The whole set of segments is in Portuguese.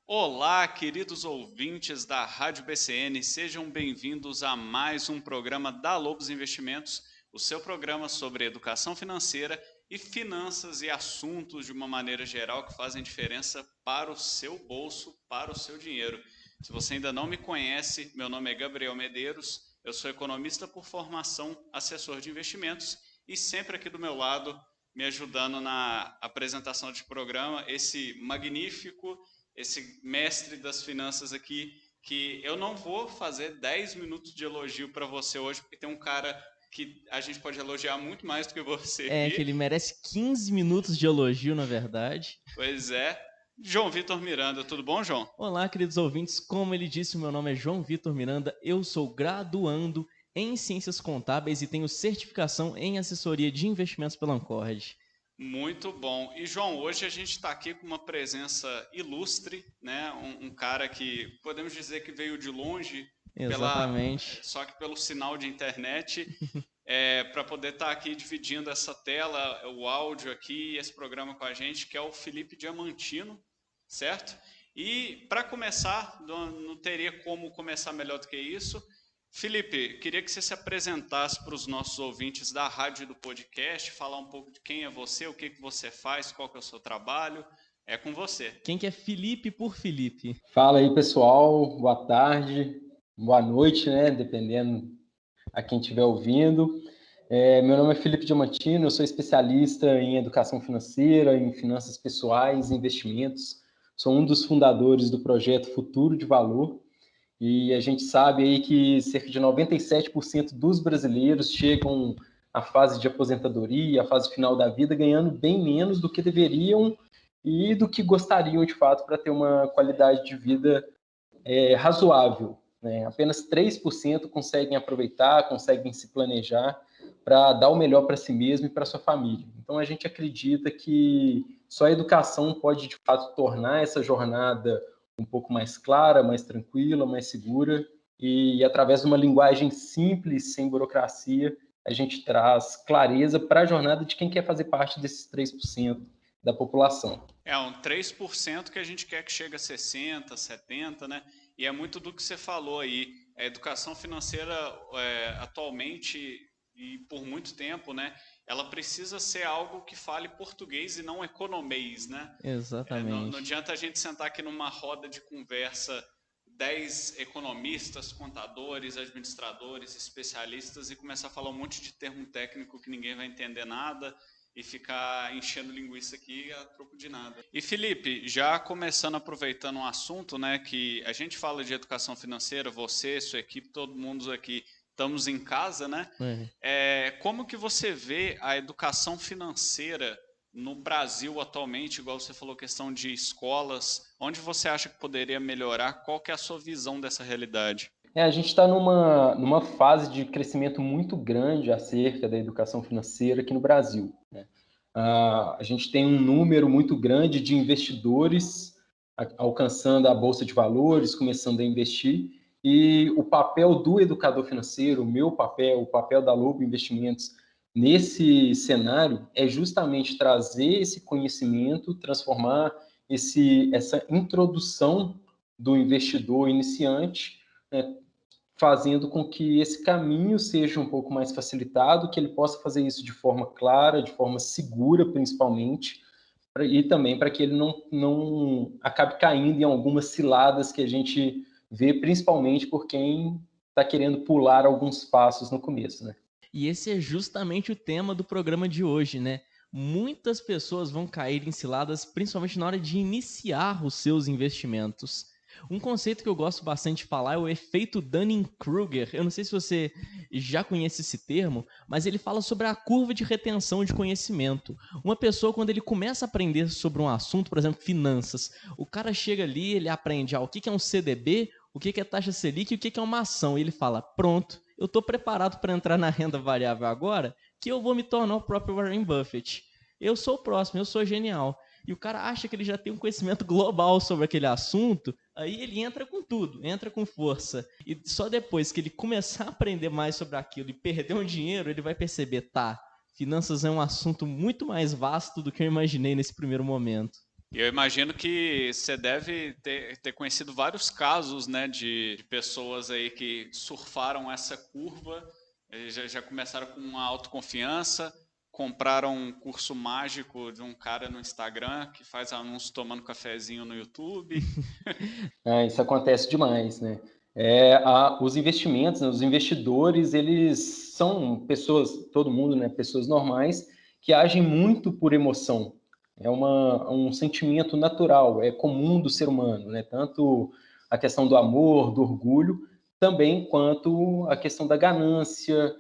Olá, queridos ouvintes da Rádio BCN, sejam bem-vindos a mais um programa da Lobos Investimentos, o seu programa sobre educação financeira e finanças e assuntos de uma maneira geral que fazem diferença para o seu bolso, para o seu dinheiro. Se você ainda não me conhece, meu nome é Gabriel Medeiros, eu sou economista por formação, assessor de investimentos e sempre aqui do meu lado, me ajudando na apresentação de programa, esse mestre das finanças aqui, que eu não vou fazer 10 minutos de elogio para você hoje, porque tem um cara que a gente pode elogiar muito mais do que você É, que aqui. ele merece 15 minutos de elogio, na verdade. Pois é. João Vitor Miranda, tudo bom, João? Olá, queridos ouvintes. Como ele disse, o meu nome é João Vitor Miranda. Eu sou graduando em Ciências Contábeis e tenho certificação em assessoria de investimentos pela Ancord. Muito bom. E, João, hoje a gente está aqui com uma presença ilustre, né? Um cara que podemos dizer que veio de longe, Exatamente. só que pelo sinal de internet, para poder estar aqui dividindo essa tela, o áudio aqui, esse programa com a gente, que é o Felipe Diamantino, certo? E para começar, não teria como começar melhor do que isso. Felipe, queria que você se apresentasse para os nossos ouvintes da rádio e do podcast, falar um pouco de quem é você, o que você faz, qual que é o seu trabalho. É com você. Quem que é Felipe por Felipe? Fala aí, pessoal. Boa tarde, boa noite, né? Dependendo a quem estiver ouvindo. Meu nome é Felipe Diamantino, eu sou especialista em educação financeira, em finanças pessoais, investimentos. Sou um dos fundadores do projeto Futuro de Valor. E a gente sabe aí que cerca de 97% dos brasileiros chegam à fase de aposentadoria, à fase final da vida, ganhando bem menos do que deveriam e do que gostariam, de fato, para ter uma qualidade de vida razoável. Né? Apenas 3% conseguem aproveitar, conseguem se planejar para dar o melhor para si mesmo e para sua família. Então, a gente acredita que só a educação pode, de fato, tornar essa jornada um pouco mais clara, mais tranquila, mais segura, e através de uma linguagem simples, sem burocracia, a gente traz clareza para a jornada de quem quer fazer parte desses 3% da população. É um 3% que a gente quer que chegue a 60%, 70%, né? E é muito do que você falou aí. A educação financeira, atualmente e por muito tempo, né? Ela precisa ser algo que fale português e não economês, né? Não Exatamente. adianta a gente sentar aqui numa roda de conversa 10 economistas, contadores, administradores, especialistas e começar a falar um monte de termo técnico que ninguém vai entender nada e ficar enchendo linguiça aqui a troco de nada. E Felipe, já começando aproveitando um assunto, né, que a gente fala de educação financeira, você, sua equipe, todo mundo aqui estamos em casa, né? Como que você vê a educação financeira no Brasil atualmente, igual você falou, questão de escolas, onde você acha que poderia melhorar? Qual que é a sua visão dessa realidade? A gente está numa fase de crescimento muito grande acerca da educação financeira aqui no Brasil. Né? A gente tem um número muito grande de investidores alcançando a Bolsa de Valores, começando a investir, e o papel do educador financeiro, o meu papel, o papel da Lobo Investimentos nesse cenário é justamente trazer esse conhecimento, transformar essa introdução do investidor iniciante, né, fazendo com que esse caminho seja um pouco mais facilitado, que ele possa fazer isso de forma clara, de forma segura, principalmente, e também para que ele não acabe caindo em algumas ciladas que a gente vê, principalmente por quem está querendo pular alguns passos no começo, né? E esse é justamente o tema do programa de hoje, né? Muitas pessoas vão cair em ciladas, principalmente na hora de iniciar os seus investimentos. Um conceito que eu gosto bastante de falar é o efeito Dunning-Kruger. Eu não sei se você já conhece esse termo, mas ele fala sobre a curva de retenção de conhecimento. Uma pessoa, quando ele começa a aprender sobre um assunto, por exemplo, finanças, o cara chega ali, ele aprende o que é um CDB, o que é taxa Selic e o que é uma ação. E ele fala, pronto, eu estou preparado para entrar na renda variável agora, que eu vou me tornar o próprio Warren Buffett. Eu sou o próximo, eu sou genial. E o cara acha que ele já tem um conhecimento global sobre aquele assunto, aí ele entra com tudo, entra com força. E só depois que ele começar a aprender mais sobre aquilo e perder um dinheiro, ele vai perceber, tá, finanças é um assunto muito mais vasto do que eu imaginei nesse primeiro momento. E eu imagino que você deve ter conhecido vários casos, né, de pessoas aí que surfaram essa curva, já começaram com uma autoconfiança, compraram um curso mágico de um cara no Instagram que faz anúncio tomando cafezinho no YouTube. Isso acontece demais, né? Os investimentos, né, os investidores, eles são pessoas, todo mundo, né? Pessoas normais que agem muito por emoção. É um sentimento natural, é comum do ser humano, né? Tanto a questão do amor, do orgulho, também quanto a questão da ganância,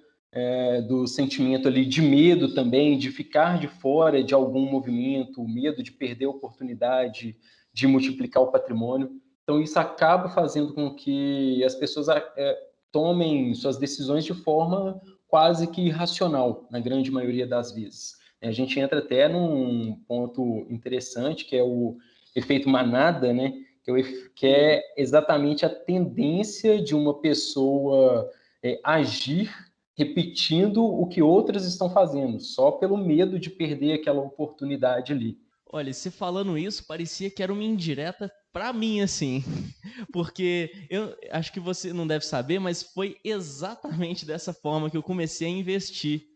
do sentimento ali de medo também, de ficar de fora de algum movimento, o medo de perder a oportunidade de multiplicar o patrimônio. Então, isso acaba fazendo com que as pessoas tomem suas decisões de forma quase que irracional, na grande maioria das vezes. A gente entra até num ponto interessante, que é o efeito manada, né? Que é exatamente a tendência de uma pessoa agir repetindo o que outras estão fazendo, só pelo medo de perder aquela oportunidade ali. Olha, você falando isso, parecia que era uma indireta pra mim, assim. Porque eu acho que você não deve saber, mas foi exatamente dessa forma que eu comecei a investir.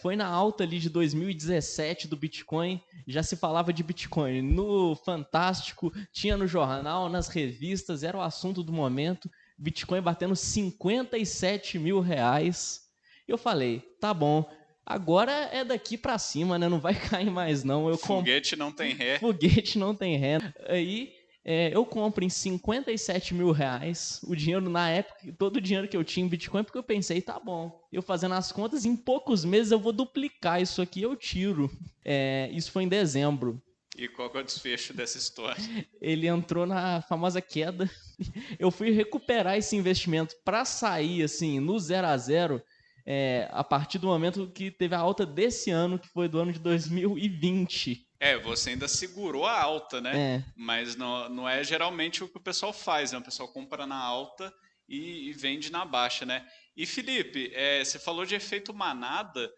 Foi na alta ali de 2017 do Bitcoin, já se falava de Bitcoin no Fantástico, tinha no jornal, nas revistas, era o assunto do momento. Bitcoin batendo 57 mil reais. Eu falei, tá bom, agora é daqui pra cima, né? Não vai cair mais não. Foguete não tem ré. Foguete não tem ré. Aí eu compro em 57 mil reais o dinheiro na época, todo o dinheiro que eu tinha em Bitcoin, porque eu pensei, tá bom, eu fazendo as contas, em poucos meses eu vou duplicar isso aqui, eu tiro. Isso foi em dezembro. E qual que é o desfecho dessa história? Ele entrou na famosa queda. Eu fui recuperar esse investimento para sair assim no 0 a 0 a partir do momento que teve a alta desse ano, que foi do ano de 2020. Você ainda segurou a alta, né? Mas não é geralmente o que o pessoal faz, né? O pessoal compra na alta e vende na baixa, né? E Felipe, você falou de efeito manada.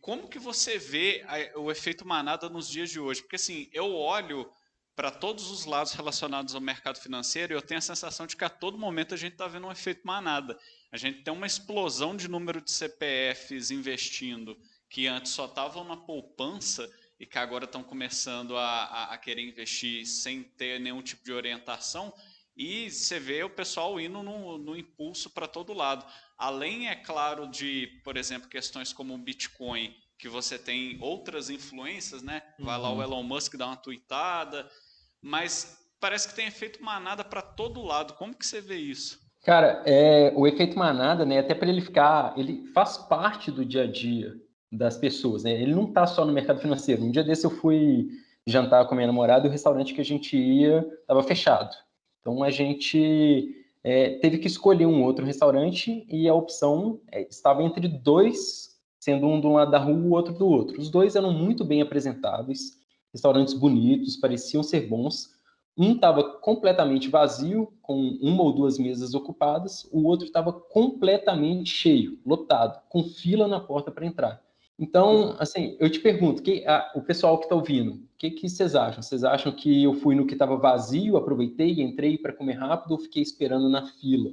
Como que você vê o efeito manada nos dias de hoje? Porque assim, eu olho para todos os lados relacionados ao mercado financeiro e eu tenho a sensação de que a todo momento a gente está vendo um efeito manada. A gente tem uma explosão de número de CPFs investindo que antes só estavam na poupança e que agora estão começando a querer investir sem ter nenhum tipo de orientação. E você vê o pessoal indo no impulso para todo lado. Além, é claro, de, por exemplo, questões como o Bitcoin, que você tem outras influências, né? Vai lá o Elon Musk dar uma tweetada, mas parece que tem efeito manada para todo lado. Como que você vê isso? Cara, o efeito manada, né? Até para ele faz parte do dia a dia das pessoas, né? Ele não está só no mercado financeiro. Um dia desse eu fui jantar com a minha namorada e o restaurante que a gente ia estava fechado. Então a gente teve que escolher um outro restaurante e a opção estava entre dois, sendo um de um lado da rua e o outro do outro. Os dois eram muito bem apresentáveis, restaurantes bonitos, pareciam ser bons. Um estava completamente vazio, com uma ou duas mesas ocupadas, o outro estava completamente cheio, lotado, com fila na porta para entrar. Então, assim, eu te pergunto, o pessoal que está ouvindo, o que vocês acham? Vocês acham que eu fui no que estava vazio, aproveitei, entrei para comer rápido ou fiquei esperando na fila?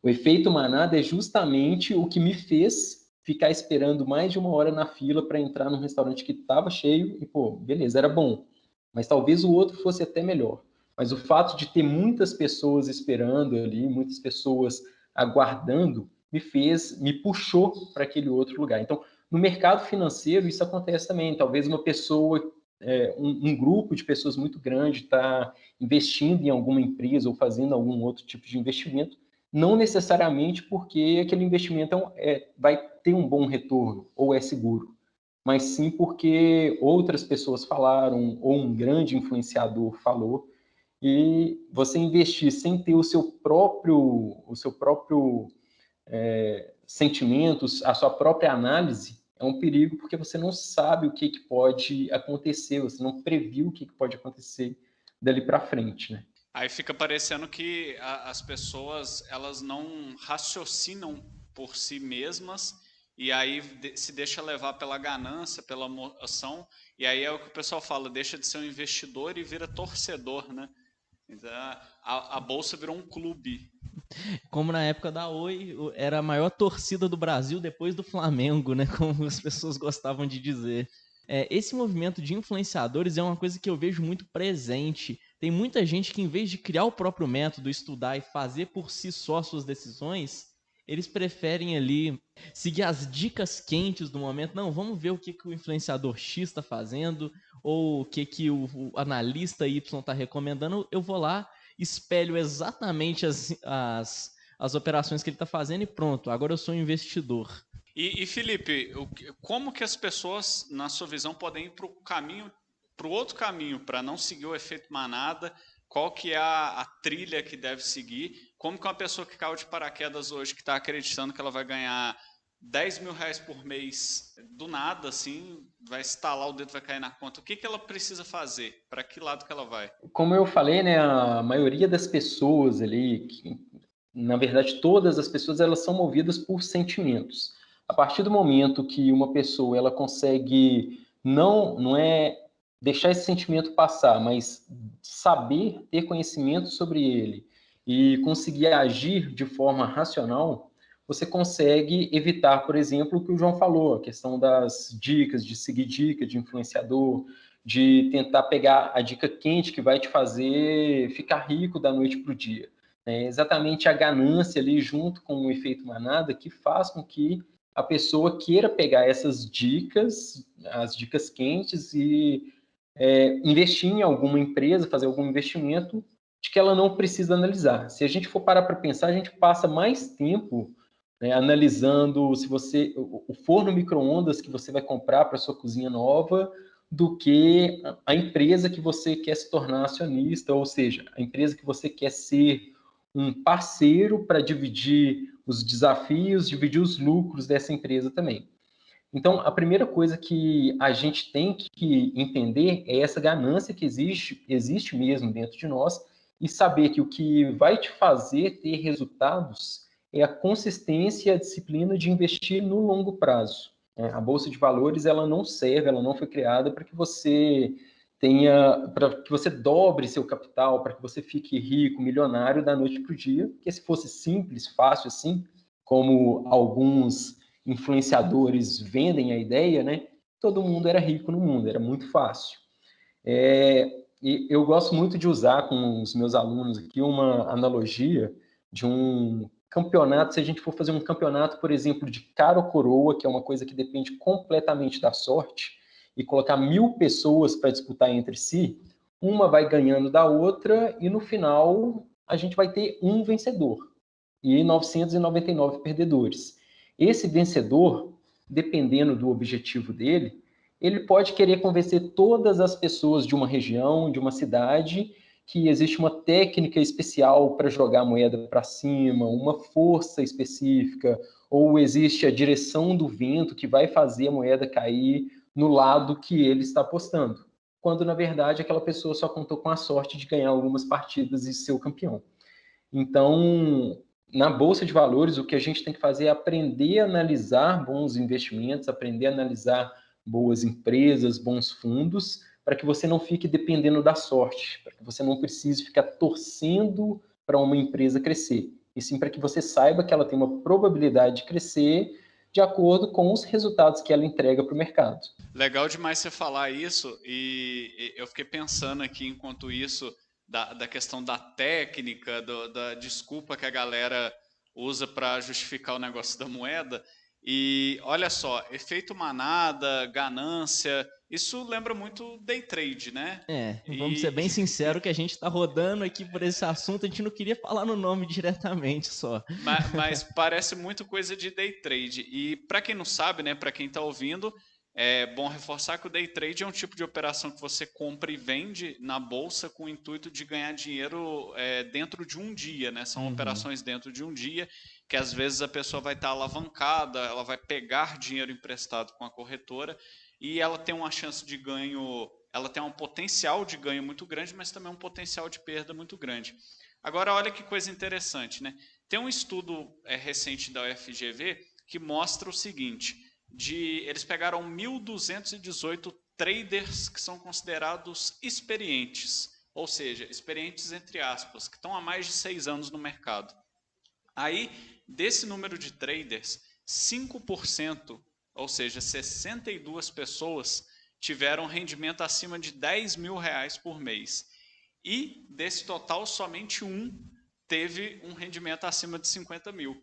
O efeito manada é justamente o que me fez ficar esperando mais de uma hora na fila para entrar num restaurante que estava cheio e, pô, beleza, era bom. Mas talvez o outro fosse até melhor. Mas o fato de ter muitas pessoas esperando ali, muitas pessoas aguardando, me puxou para aquele outro lugar. Então, no mercado financeiro, isso acontece também. Talvez uma pessoa, um grupo de pessoas muito grande está investindo em alguma empresa ou fazendo algum outro tipo de investimento, não necessariamente porque aquele investimento vai ter um bom retorno ou é seguro, mas sim porque outras pessoas falaram ou um grande influenciador falou. E você investir sem ter o seu próprio sentimentos, a sua própria análise, é um perigo porque você não sabe o que pode acontecer, você não previu o que pode acontecer dali para frente, né? Aí fica parecendo que as pessoas elas não raciocinam por si mesmas e aí se deixa levar pela ganância, pela emoção, e aí é o que o pessoal fala, deixa de ser um investidor e vira torcedor, né? Então, a bolsa virou um clube. Como na época da Oi, era a maior torcida do Brasil depois do Flamengo, né? Como as pessoas gostavam de dizer. Esse movimento de influenciadores é uma coisa que eu vejo muito presente. Tem muita gente que, em vez de criar o próprio método, estudar e fazer por si só suas decisões, eles preferem ali seguir as dicas quentes do momento. Não, vamos ver o que o influenciador X está fazendo, ou o que o analista Y está recomendando. Eu vou lá, espelho exatamente as operações que ele está fazendo e pronto, agora eu sou um investidor. E Felipe, como que as pessoas, na sua visão, podem ir para o outro caminho, para não seguir o efeito manada? Qual que é a trilha que deve seguir? Como que uma pessoa que caiu de paraquedas hoje, que está acreditando que ela vai ganhar 10 mil reais por mês, do nada, assim, vai estalar o dedo, vai cair na conta, o que ela precisa fazer? Para que lado que ela vai? Como eu falei, né, a maioria das pessoas ali, na verdade todas as pessoas, elas são movidas por sentimentos. A partir do momento que uma pessoa ela consegue não é deixar esse sentimento passar, mas saber ter conhecimento sobre ele e conseguir agir de forma racional, você consegue evitar, por exemplo, o que o João falou, a questão das dicas, de seguir dica de influenciador, de tentar pegar a dica quente que vai te fazer ficar rico da noite para o dia. É exatamente a ganância ali junto com o efeito manada que faz com que a pessoa queira pegar essas dicas, as dicas quentes e investir em alguma empresa, fazer algum investimento de que ela não precisa analisar. Se a gente for parar para pensar, a gente passa mais tempo, né, analisando se o forno micro-ondas que você vai comprar para sua cozinha nova do que a empresa que você quer se tornar acionista, ou seja, a empresa que você quer ser um parceiro para dividir os desafios, dividir os lucros dessa empresa também. Então, a primeira coisa que a gente tem que entender é essa ganância que existe mesmo dentro de nós e saber que o que vai te fazer ter resultados é a consistência e a disciplina de investir no longo prazo. A Bolsa de Valores, ela não serve, ela não foi criada para que você para que você dobre seu capital, para que você fique rico, milionário da noite para o dia, porque se fosse simples, fácil assim, como alguns influenciadores vendem a ideia, né? Todo mundo era rico no mundo, era muito fácil. E eu gosto muito de usar com os meus alunos aqui uma analogia de um campeonato. Se a gente for fazer um campeonato, por exemplo, de cara ou coroa, que é uma coisa que depende completamente da sorte, e colocar 1000 pessoas para disputar entre si, uma vai ganhando da outra e no final a gente vai ter um vencedor e 999 perdedores. Esse vencedor, dependendo do objetivo dele, ele pode querer convencer todas as pessoas de uma região, de uma cidade, que existe uma técnica especial para jogar a moeda para cima, uma força específica, ou existe a direção do vento que vai fazer a moeda cair no lado que ele está apostando. Quando, na verdade, aquela pessoa só contou com a sorte de ganhar algumas partidas e ser o campeão. Então, na Bolsa de Valores, o que a gente tem que fazer é aprender a analisar bons investimentos, aprender a analisar boas empresas, bons fundos, para que você não fique dependendo da sorte, para que você não precise ficar torcendo para uma empresa crescer, e sim para que você saiba que ela tem uma probabilidade de crescer de acordo com os resultados que ela entrega para o mercado. Legal demais você falar isso, e eu fiquei pensando aqui enquanto isso, da questão da técnica, da desculpa que a galera usa para justificar o negócio da moeda. E olha só, efeito manada, ganância, isso lembra muito day trade, né? Vamos ser bem sinceros que a gente está rodando aqui por esse assunto, a gente não queria falar no nome diretamente só. Mas parece muito coisa de day trade. E para quem não sabe, né, para quem está ouvindo, é bom reforçar que o day trade é um tipo de operação que você compra e vende na bolsa com o intuito de ganhar dinheiro dentro de um dia, né? São operações dentro de um dia, que às vezes a pessoa vai estar alavancada, ela vai pegar dinheiro emprestado com a corretora e ela tem uma chance de ganho, ela tem um potencial de ganho muito grande, mas também um potencial de perda muito grande. Agora, olha que coisa interessante, né? Tem um estudo recente da UFGV que mostra o seguinte, eles pegaram 1.218 traders que são considerados experientes, ou seja, experientes entre aspas, que estão há mais de 6 anos no mercado. Aí, desse número de traders, 5%, ou seja, 62 pessoas, tiveram rendimento acima de R$10 mil por mês. E, desse total, somente um teve um rendimento acima de 50 mil.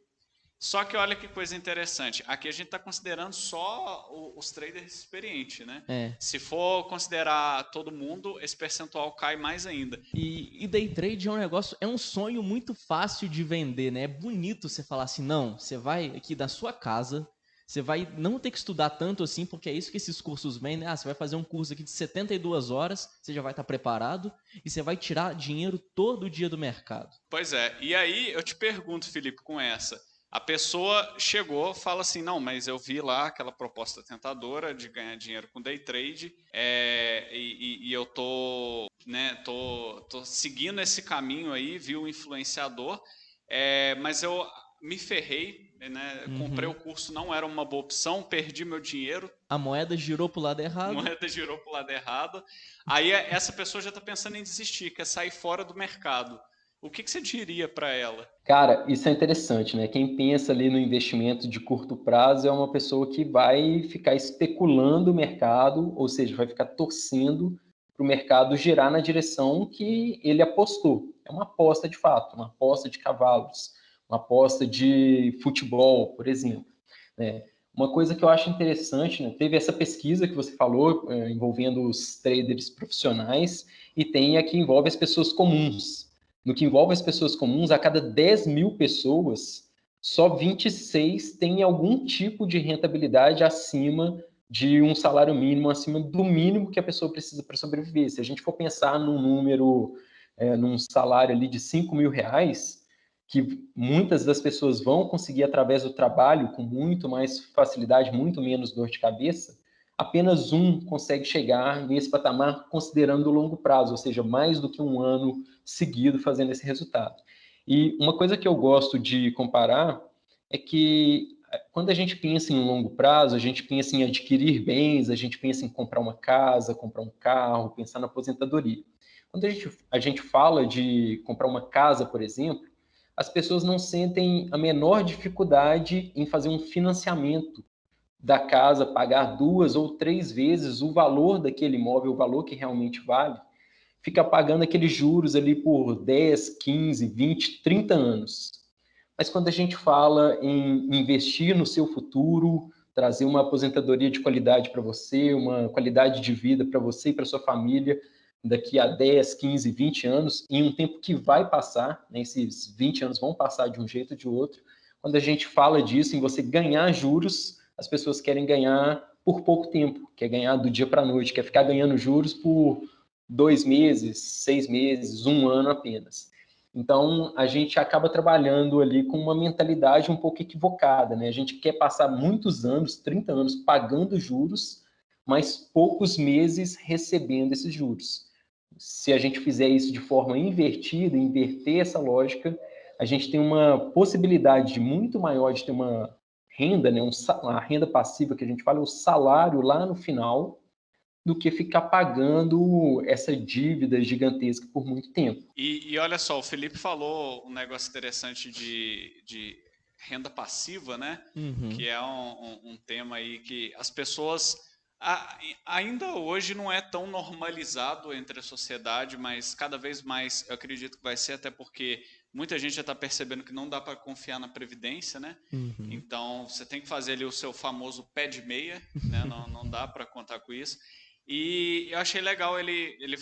Só que olha que coisa interessante, aqui a gente está considerando só os traders experientes, né? Se for considerar todo mundo, esse percentual cai mais ainda. E day trade é um negócio, é um sonho muito fácil de vender, né? É bonito você falar assim, não, você vai aqui da sua casa, você vai não ter que estudar tanto assim, porque é isso que esses cursos vendem. Você vai fazer um curso aqui de 72 horas, você já vai estar preparado, e você vai tirar dinheiro todo dia do mercado. Pois é, e aí eu te pergunto, Felipe, com essa... A pessoa chegou, fala assim, não, mas eu vi lá aquela proposta tentadora de ganhar dinheiro com day trade e eu tô seguindo esse caminho aí, vi o influenciador, mas eu me ferrei, né? Comprei o curso, não era uma boa opção, perdi meu dinheiro. A moeda girou para o lado errado. Aí essa pessoa já está pensando em desistir, quer sair fora do mercado. O que você diria para ela? Cara, isso é interessante, né? Quem pensa ali no investimento de curto prazo é uma pessoa que vai ficar especulando o mercado, ou seja, vai ficar torcendo para o mercado girar na direção que ele apostou. É uma aposta de fato, uma aposta de cavalos, uma aposta de futebol, por exemplo. Uma coisa que eu acho interessante, né? Teve essa pesquisa que você falou, envolvendo os traders profissionais, e tem a que envolve as pessoas comuns. No que envolve as pessoas comuns, a cada 10 mil pessoas, só 26 têm algum tipo de rentabilidade acima de um salário mínimo, acima do mínimo que a pessoa precisa para sobreviver. Se a gente for pensar num número, num salário ali de 5 mil reais, que muitas das pessoas vão conseguir através do trabalho com muito mais facilidade, muito menos dor de cabeça, apenas um consegue chegar nesse patamar considerando o longo prazo, ou seja, mais do que um ano seguido fazendo esse resultado. E uma coisa que eu gosto de comparar é que quando a gente pensa em longo prazo, a gente pensa em adquirir bens, a gente pensa em comprar uma casa, comprar um carro, pensar na aposentadoria. Quando a gente fala de comprar uma casa, por exemplo, as pessoas não sentem a menor dificuldade em fazer um financiamento da casa, pagar 2 ou 3 vezes o valor daquele imóvel, o valor que realmente vale, fica pagando aqueles juros ali por 10, 15, 20, 30 anos. Mas quando a gente fala em investir no seu futuro, trazer uma aposentadoria de qualidade para você, uma qualidade de vida para você e para sua família, daqui a 10, 15, 20 anos, em um tempo que vai passar, né, esses 20 anos vão passar de um jeito ou de outro, quando a gente fala disso, em você ganhar juros, as pessoas querem ganhar por pouco tempo, quer ganhar do dia para a noite, quer ficar ganhando juros por 2 meses, 6 meses, 1 ano apenas. Então, a gente acaba trabalhando ali com uma mentalidade um pouco equivocada, né? A gente quer passar muitos anos, 30 anos, pagando juros, mas poucos meses recebendo esses juros. Se a gente fizer isso de forma invertida, inverter essa lógica, a gente tem uma possibilidade muito maior de ter uma renda, né? Uma renda passiva que a gente fala, o salário lá no final, do que ficar pagando essa dívida gigantesca por muito tempo. E olha só, o Felipe falou um negócio interessante de renda passiva, né? Que é um tema aí que as pessoas... ainda hoje não é tão normalizado entre a sociedade, mas cada vez mais eu acredito que vai ser, até porque muita gente já está percebendo que não dá para confiar na Previdência, né? Então, você tem que fazer ali o seu famoso pé de meia, né? Não dá para contar com isso. E eu achei legal ele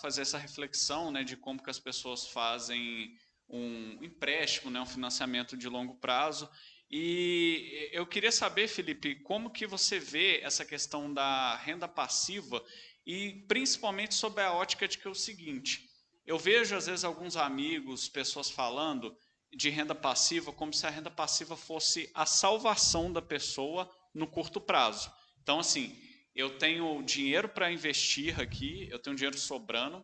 fazer essa reflexão, né, de como que as pessoas fazem um empréstimo, né, um financiamento de longo prazo. E eu queria saber, Felipe, como que você vê essa questão da renda passiva e principalmente sob a ótica de que é o seguinte, eu vejo às vezes alguns amigos, pessoas falando de renda passiva como se a renda passiva fosse a salvação da pessoa no curto prazo. Então, assim, eu tenho dinheiro para investir aqui, eu tenho dinheiro sobrando,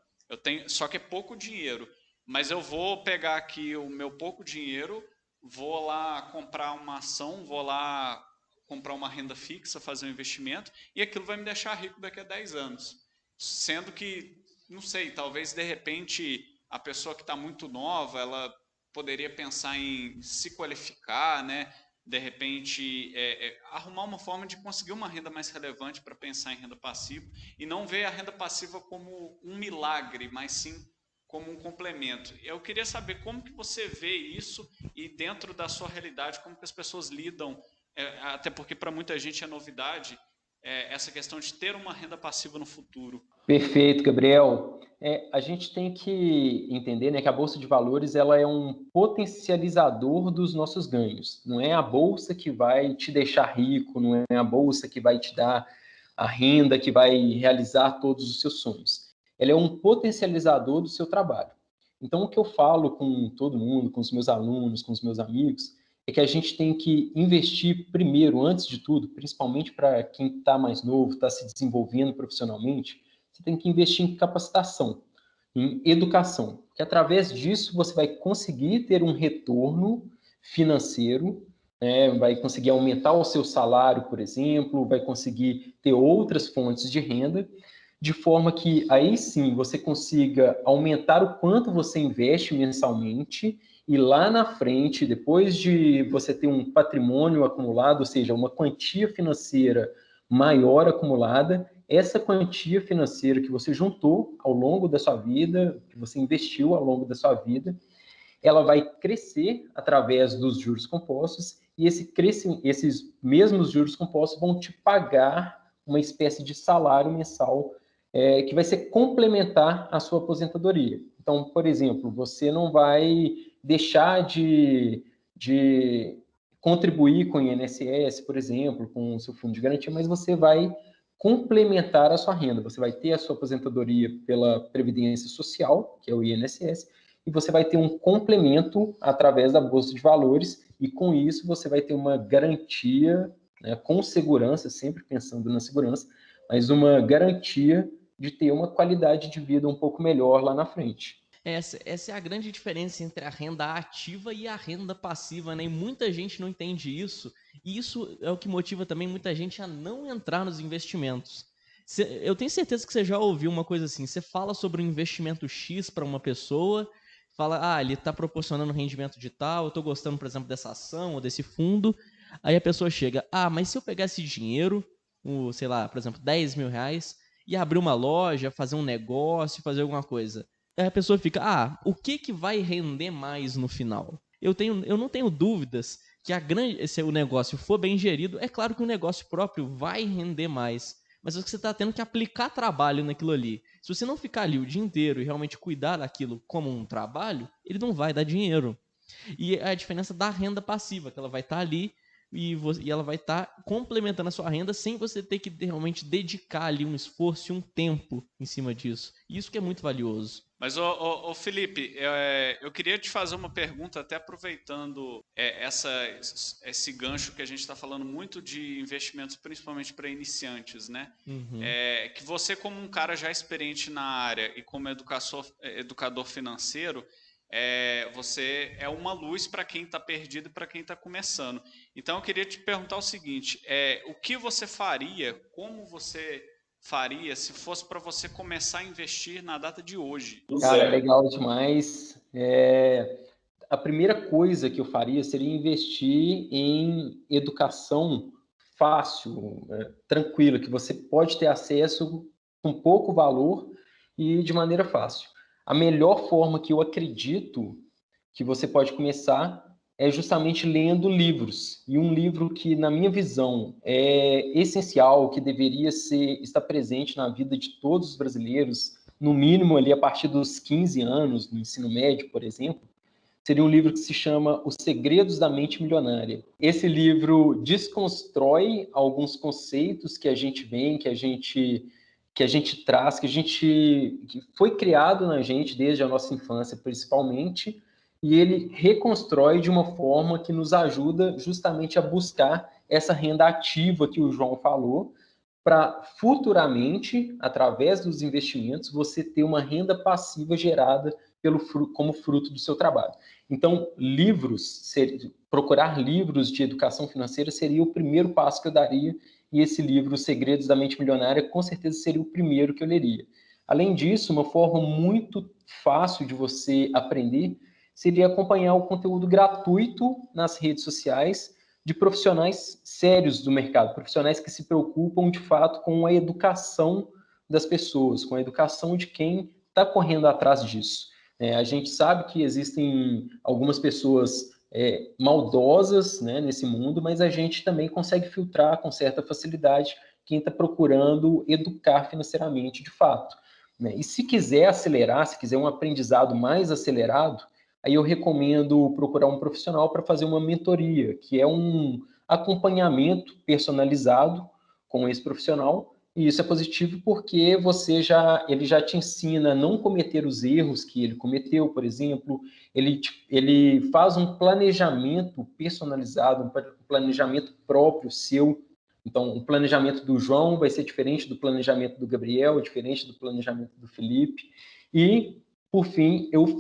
só que é pouco dinheiro, mas eu vou pegar aqui o meu pouco dinheiro, vou lá comprar uma ação, vou lá comprar uma renda fixa, fazer um investimento, e aquilo vai me deixar rico daqui a 10 anos. Sendo que, não sei, talvez de repente a pessoa que está muito nova, ela poderia pensar em se qualificar, né? De repente arrumar uma forma de conseguir uma renda mais relevante para pensar em renda passiva e não ver a renda passiva como um milagre, mas sim como um complemento. Eu queria saber como que você vê isso e dentro da sua realidade, como que as pessoas lidam, até porque para muita gente é novidade, essa questão de ter uma renda passiva no futuro. Perfeito, Gabriel. A gente tem que entender, né, que a Bolsa de Valores ela é um potencializador dos nossos ganhos. Não é a Bolsa que vai te deixar rico, não é a Bolsa que vai te dar a renda, que vai realizar todos os seus sonhos. Ela é um potencializador do seu trabalho. Então, o que eu falo com todo mundo, com os meus alunos, com os meus amigos, é que a gente tem que investir primeiro, antes de tudo, principalmente para quem está mais novo, está se desenvolvendo profissionalmente, você tem que investir em capacitação, em educação, porque através disso você vai conseguir ter um retorno financeiro, né? Vai conseguir aumentar o seu salário, por exemplo, vai conseguir ter outras fontes de renda, de forma que aí sim você consiga aumentar o quanto você investe mensalmente e lá na frente, depois de você ter um patrimônio acumulado, ou seja, uma quantia financeira maior acumulada, essa quantia financeira que você juntou ao longo da sua vida, que você investiu ao longo da sua vida, ela vai crescer através dos juros compostos e esses mesmos juros compostos vão te pagar uma espécie de salário mensal que vai ser complementar à sua aposentadoria. Então, por exemplo, você não vai deixar de contribuir com o INSS, por exemplo, com o seu fundo de garantia, mas você vai complementar a sua renda. Você vai ter a sua aposentadoria pela Previdência Social, que é o INSS, e você vai ter um complemento através da Bolsa de Valores, e com isso você vai ter uma garantia, né, com segurança, sempre pensando na segurança, mas uma garantia de ter uma qualidade de vida um pouco melhor lá na frente. Essa é a grande diferença entre a renda ativa e a renda passiva, né? E muita gente não entende isso, e isso é o que motiva também muita gente a não entrar nos investimentos. Eu tenho certeza que você já ouviu uma coisa assim, você fala sobre um investimento X para uma pessoa, fala, ele está proporcionando rendimento de tal, eu estou gostando, por exemplo, dessa ação ou desse fundo, aí a pessoa chega, mas se eu pegar esse dinheiro, sei lá, por exemplo, 10 mil reais, e abrir uma loja, fazer um negócio, fazer alguma coisa. Aí a pessoa fica, o que vai render mais no final? Eu não tenho dúvidas que se o negócio for bem gerido, é claro que o negócio próprio vai render mais. Mas você está tendo que aplicar trabalho naquilo ali. Se você não ficar ali o dia inteiro e realmente cuidar daquilo como um trabalho, ele não vai dar dinheiro. E é a diferença da renda passiva, que ela vai estar ali e ela vai estar complementando a sua renda sem você ter que realmente dedicar ali um esforço e um tempo em cima disso. Isso que é muito valioso. Mas, Felipe, eu queria te fazer uma pergunta, até aproveitando esse gancho que a gente está falando muito de investimentos, principalmente para iniciantes, né? Uhum. Que você, como um cara já experiente na área e como educador financeiro, você é uma luz para quem está perdido e para quem está começando. Então, eu queria te perguntar o seguinte, o que você faria, como você faria se fosse para você começar a investir na data de hoje? Cara, legal demais. A primeira coisa que eu faria seria investir em educação fácil, tranquila, que você pode ter acesso com pouco valor e de maneira fácil. A melhor forma que eu acredito que você pode começar é justamente lendo livros. E um livro que, na minha visão, é essencial, que deveria estar presente na vida de todos os brasileiros, no mínimo ali a partir dos 15 anos, no ensino médio, por exemplo, seria um livro que se chama Os Segredos da Mente Milionária. Esse livro desconstrói alguns conceitos que a gente vê, que a gente traz, que foi criado na gente desde a nossa infância, principalmente, e ele reconstrói de uma forma que nos ajuda justamente a buscar essa renda ativa que o João falou, para futuramente, através dos investimentos, você ter uma renda passiva gerada como fruto do seu trabalho. Então, procurar livros de educação financeira seria o primeiro passo que eu daria, e esse livro, Os Segredos da Mente Milionária, com certeza seria o primeiro que eu leria. Além disso, uma forma muito fácil de você aprender seria acompanhar o conteúdo gratuito nas redes sociais de profissionais sérios do mercado, profissionais que se preocupam, de fato, com a educação das pessoas, com a educação de quem está correndo atrás disso. A gente sabe que existem algumas pessoas maldosas, né, nesse mundo, mas a gente também consegue filtrar com certa facilidade quem está procurando educar financeiramente de fato. E se quiser acelerar, se quiser um aprendizado mais acelerado, aí eu recomendo procurar um profissional para fazer uma mentoria, que é um acompanhamento personalizado com esse profissional. E isso é positivo porque ele já te ensina a não cometer os erros que ele cometeu, por exemplo. Ele faz um planejamento personalizado, um planejamento próprio seu. Então, o planejamento do João vai ser diferente do planejamento do Gabriel, diferente do planejamento do Felipe. E, por fim, eu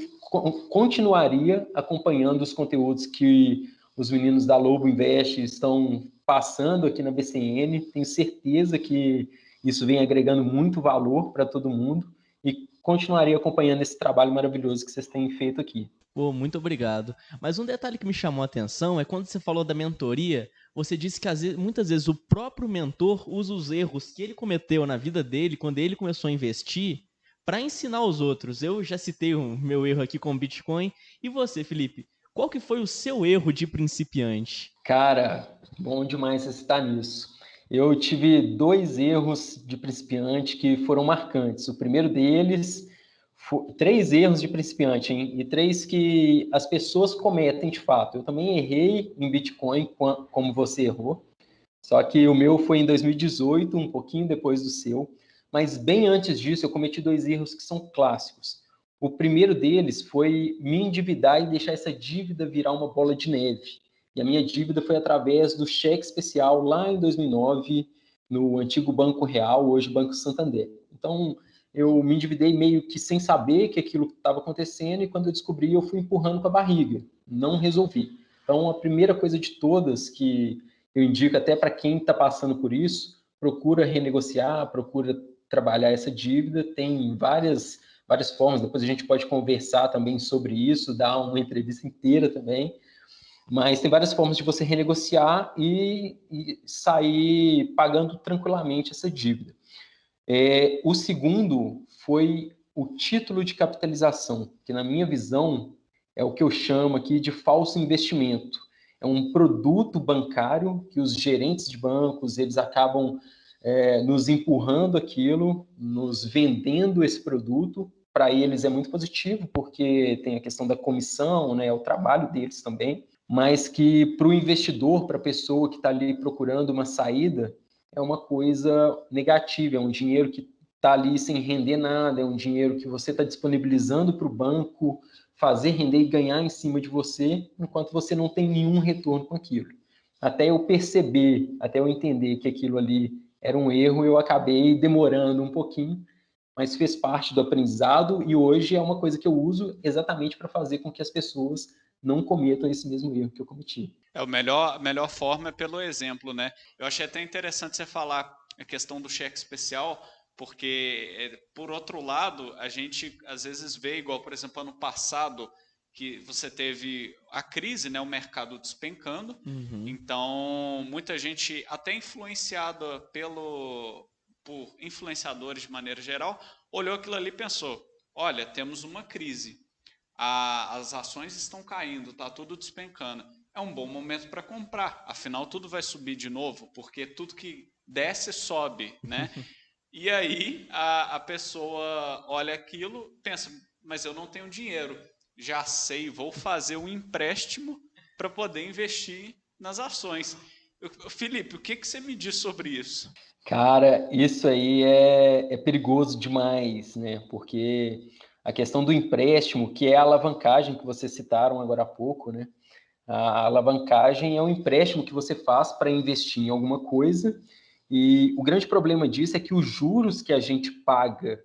continuaria acompanhando os conteúdos que os meninos da Lobo Invest estão passando aqui na BCN. Tenho certeza que isso vem agregando muito valor para todo mundo e continuaria acompanhando esse trabalho maravilhoso que vocês têm feito aqui. Pô, muito obrigado. Mas um detalhe que me chamou a atenção é quando você falou da mentoria, você disse que muitas vezes o próprio mentor usa os erros que ele cometeu na vida dele, quando ele começou a investir, para ensinar os outros. Eu já citei o meu erro aqui com o Bitcoin. E você, Felipe, qual que foi o seu erro de principiante? Cara, bom demais você citar nisso. Eu tive 2 erros de principiante que foram marcantes. O primeiro deles, 3 erros de principiante, hein? E 3 que as pessoas cometem de fato. Eu também errei em Bitcoin, como você errou. Só que o meu foi em 2018, um pouquinho depois do seu. Mas bem antes disso, eu cometi 2 erros que são clássicos. O primeiro deles foi me endividar e deixar essa dívida virar uma bola de neve. E a minha dívida foi através do cheque especial lá em 2009, no antigo Banco Real, hoje Banco Santander. Então, eu me endividei meio que sem saber que aquilo estava acontecendo, e quando eu descobri, eu fui empurrando com a barriga. Não resolvi. Então, a primeira coisa de todas que eu indico até para quem está passando por isso, procura renegociar, procura trabalhar essa dívida. Tem várias formas, depois a gente pode conversar também sobre isso, dar uma entrevista inteira também, mas tem várias formas de você renegociar e sair pagando tranquilamente essa dívida. O segundo foi o título de capitalização, que na minha visão é o que eu chamo aqui de falso investimento. É um produto bancário que os gerentes de bancos, eles acabam nos empurrando aquilo, nos vendendo esse produto. Para eles é muito positivo, porque tem a questão da comissão, né, o trabalho deles também, mas que para o investidor, para a pessoa que está ali procurando uma saída, é uma coisa negativa, é um dinheiro que está ali sem render nada, é um dinheiro que você está disponibilizando para o banco fazer render e ganhar em cima de você, enquanto você não tem nenhum retorno com aquilo. Até eu perceber, até eu entender que aquilo ali era um erro, eu acabei demorando um pouquinho, mas fez parte do aprendizado e hoje é uma coisa que eu uso exatamente para fazer com que as pessoas não cometam esse mesmo erro que eu cometi. A melhor forma é pelo exemplo, né? Eu achei até interessante você falar a questão do cheque especial, porque, por outro lado, a gente às vezes vê, igual, por exemplo, ano passado, que você teve a crise, né, o mercado despencando, então muita gente, até influenciada por influenciadores de maneira geral, olhou aquilo ali e pensou, olha, temos uma crise, as ações estão caindo, está tudo despencando, é um bom momento para comprar, afinal tudo vai subir de novo, porque tudo que desce sobe, né? E aí a pessoa olha aquilo, pensa, mas eu não tenho dinheiro, já sei, vou fazer um empréstimo para poder investir nas ações. Felipe, o que você me diz sobre isso? Cara, isso aí é perigoso demais, né? Porque a questão do empréstimo, que é a alavancagem que vocês citaram agora há pouco, né? A alavancagem é um empréstimo que você faz para investir em alguma coisa, e o grande problema disso é que os juros que a gente paga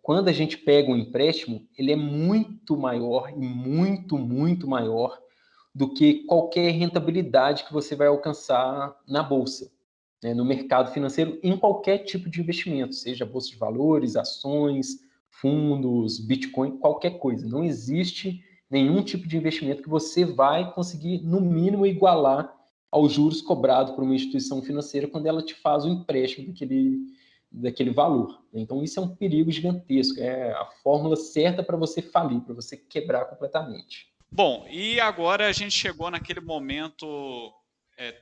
quando a gente pega um empréstimo, ele é muito maior e muito, muito maior do que qualquer rentabilidade que você vai alcançar na bolsa, né, no mercado financeiro, em qualquer tipo de investimento, seja bolsa de valores, ações, fundos, Bitcoin, qualquer coisa. Não existe nenhum tipo de investimento que você vai conseguir, no mínimo, igualar aos juros cobrados por uma instituição financeira quando ela te faz o empréstimo daquele valor. Então, isso é um perigo gigantesco. É a fórmula certa para você falir, para você quebrar completamente. Bom, e agora a gente chegou naquele momento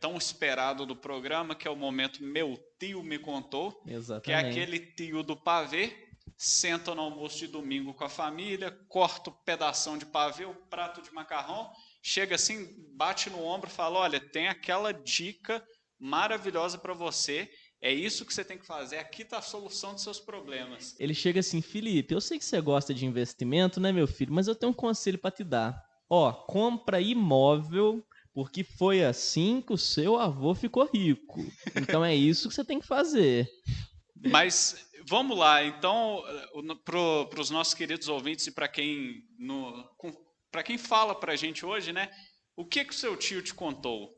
tão esperado do programa, que é o momento Meu Tio Me Contou. Exatamente. Que é aquele tio do pavê, senta no almoço de domingo com a família, corta o pedação de pavê, o prato de macarrão, chega assim, bate no ombro e fala, olha, tem aquela dica maravilhosa para você, é isso que você tem que fazer, aqui está a solução dos seus problemas. Ele chega assim, Felipe, eu sei que você gosta de investimento, né, meu filho, mas eu tenho um conselho para te dar. Ó, compra imóvel, porque foi assim que o seu avô ficou rico. Então é isso que você tem que fazer. Mas vamos lá, então, para os nossos queridos ouvintes e para quem fala para a gente hoje, né? O que o seu tio te contou?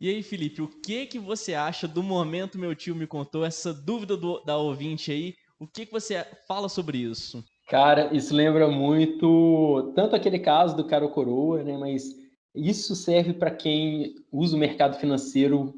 E aí, Felipe, o que você acha do momento Meu Tio Me Contou? Essa dúvida da ouvinte aí, o que você fala sobre isso? Cara, isso lembra muito tanto aquele caso do cara ou coroa, né? Mas isso serve para quem usa o mercado financeiro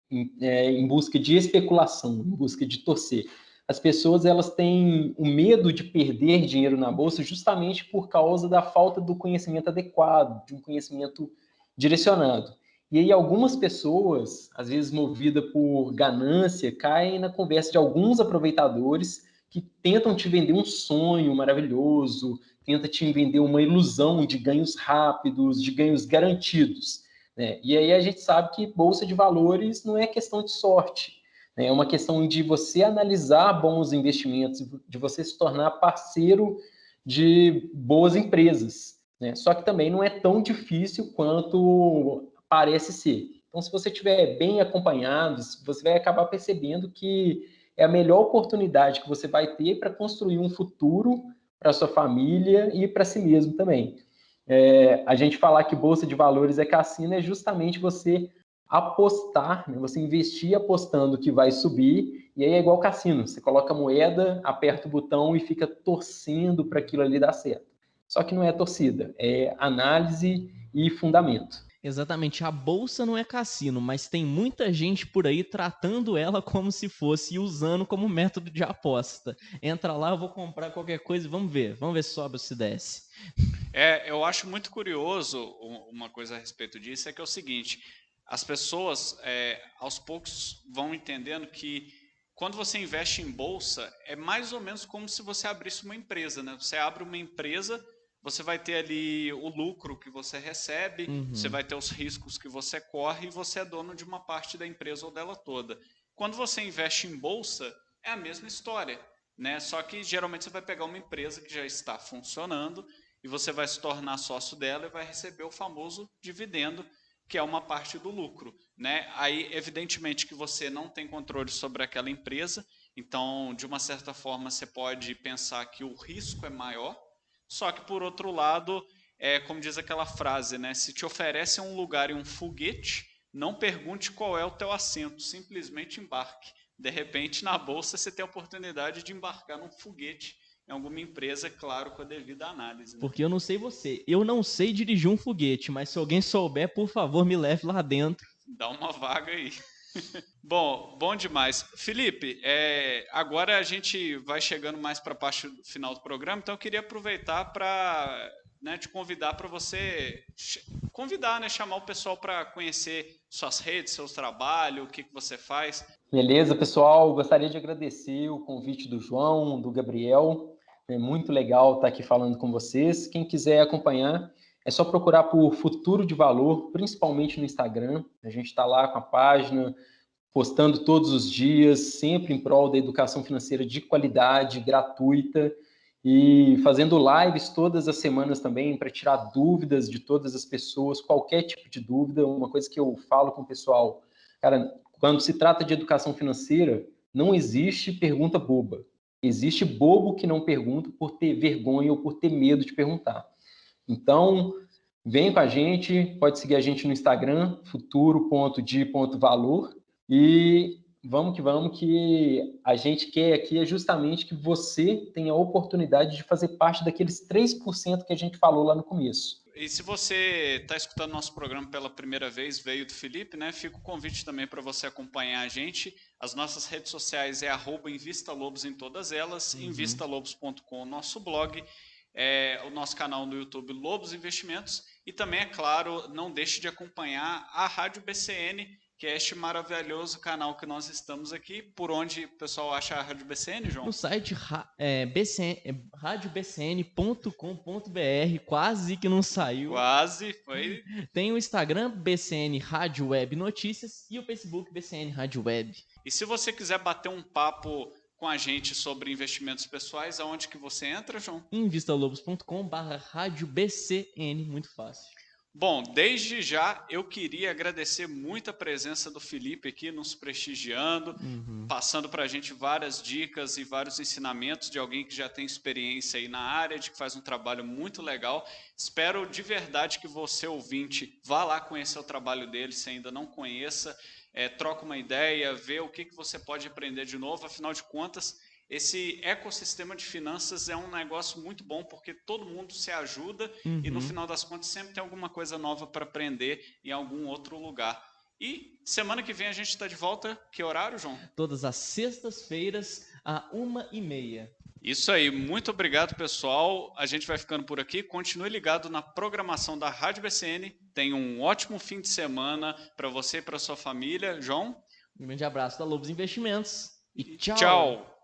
em busca de especulação, em busca de torcer. As pessoas elas têm o medo de perder dinheiro na bolsa justamente por causa da falta do conhecimento adequado, de um conhecimento direcionado. E aí algumas pessoas, às vezes movidas por ganância, caem na conversa de alguns aproveitadores que tentam te vender um sonho maravilhoso, tenta te vender uma ilusão de ganhos rápidos, de ganhos garantidos, né? E aí a gente sabe que bolsa de valores não é questão de sorte, né? É uma questão de você analisar bons investimentos, de você se tornar parceiro de boas empresas, né? Só que também não é tão difícil quanto parece ser. Então, se você estiver bem acompanhado, você vai acabar percebendo que é a melhor oportunidade que você vai ter para construir um futuro para sua família e para si mesmo também. A gente falar que bolsa de valores é cassino é justamente você apostar, né? Você investir apostando que vai subir, e aí é igual cassino, você coloca a moeda, aperta o botão e fica torcendo para aquilo ali dar certo. Só que não é torcida, é análise e fundamento. Exatamente, a bolsa não é cassino, mas tem muita gente por aí tratando ela como se fosse e usando como método de aposta. Entra lá, eu vou comprar qualquer coisa e vamos ver se sobe ou se desce. Eu acho muito curioso uma coisa a respeito disso, é que é o seguinte, as pessoas aos poucos vão entendendo que quando você investe em bolsa, é mais ou menos como se você abrisse uma empresa, né? Você abre uma empresa, você vai ter ali o lucro que você recebe, você vai ter os riscos que você corre e você é dono de uma parte da empresa ou dela toda. Quando você investe em bolsa, é a mesma história, né? Só que geralmente você vai pegar uma empresa que já está funcionando e você vai se tornar sócio dela e vai receber o famoso dividendo, que é uma parte do lucro, né? Aí, evidentemente, que você não tem controle sobre aquela empresa, então, de uma certa forma, você pode pensar que o risco é maior, só que, por outro lado, como diz aquela frase, né? Se te oferecem um lugar e um foguete, não pergunte qual é o teu assento, simplesmente embarque. De repente, na bolsa, você tem a oportunidade de embarcar num foguete em alguma empresa, claro, com a devida análise. Né? Porque eu não sei você, eu não sei dirigir um foguete, mas se alguém souber, por favor, me leve lá dentro. Dá uma vaga aí. Bom demais. Felipe, agora a gente vai chegando mais para a parte final do programa, então eu queria aproveitar para te convidar para você convidar, né, chamar o pessoal para conhecer suas redes, seus trabalhos, o que você faz. Beleza, pessoal. Gostaria de agradecer o convite do João, do Gabriel. É muito legal estar aqui falando com vocês. Quem quiser acompanhar, é só procurar por Futuro de Valor, principalmente no Instagram. A gente está lá com a página, postando todos os dias, sempre em prol da educação financeira de qualidade, gratuita, e fazendo lives todas as semanas também para tirar dúvidas de todas as pessoas, qualquer tipo de dúvida. Uma coisa que eu falo com o pessoal, cara, quando se trata de educação financeira, não existe pergunta boba. Existe bobo que não pergunta por ter vergonha ou por ter medo de perguntar. Então, vem com a gente, pode seguir a gente no Instagram, futuro.de.valor, e vamos, que a gente quer aqui é justamente que você tenha a oportunidade de fazer parte daqueles 3% que a gente falou lá no começo. E se você está escutando nosso programa pela primeira vez, veio do Felipe, né? Fica o convite também para você acompanhar a gente. As nossas redes sociais é @InvistaLobos em todas elas, invistalobos.com, o nosso blog, o nosso canal no YouTube Lobos Investimentos, e também, é claro, não deixe de acompanhar a Rádio BCN, que é este maravilhoso canal que nós estamos aqui. Por onde o pessoal acha a Rádio BCN, João? No site radiobcn.com.br, quase que não saiu. Quase, foi. Tem o Instagram BCN Rádio Web Notícias e o Facebook BCN Rádio Web. E se você quiser bater um papo com a gente sobre investimentos pessoais, aonde que você entra, João? Invistalobos.com/radiobcn, muito fácil. Bom, desde já eu queria agradecer muito a presença do Felipe aqui nos prestigiando, passando para a gente várias dicas e vários ensinamentos de alguém que já tem experiência aí na área, de que faz um trabalho muito legal. Espero de verdade que você, ouvinte, vá lá conhecer o trabalho dele, se ainda não conheça, troca uma ideia, vê o que você pode aprender de novo. Afinal de contas, esse ecossistema de finanças é um negócio muito bom, porque todo mundo se ajuda e no final das contas sempre tem alguma coisa nova para aprender em algum outro lugar. E semana que vem a gente está de volta. Que horário, João? Todas as sextas-feiras, às 1h30. Isso aí, muito obrigado, pessoal. A gente vai ficando por aqui. Continue ligado na programação da Rádio BCN. Tenha um ótimo fim de semana para você e para sua família. João? Um grande abraço da Lobos Investimentos e tchau! Tchau!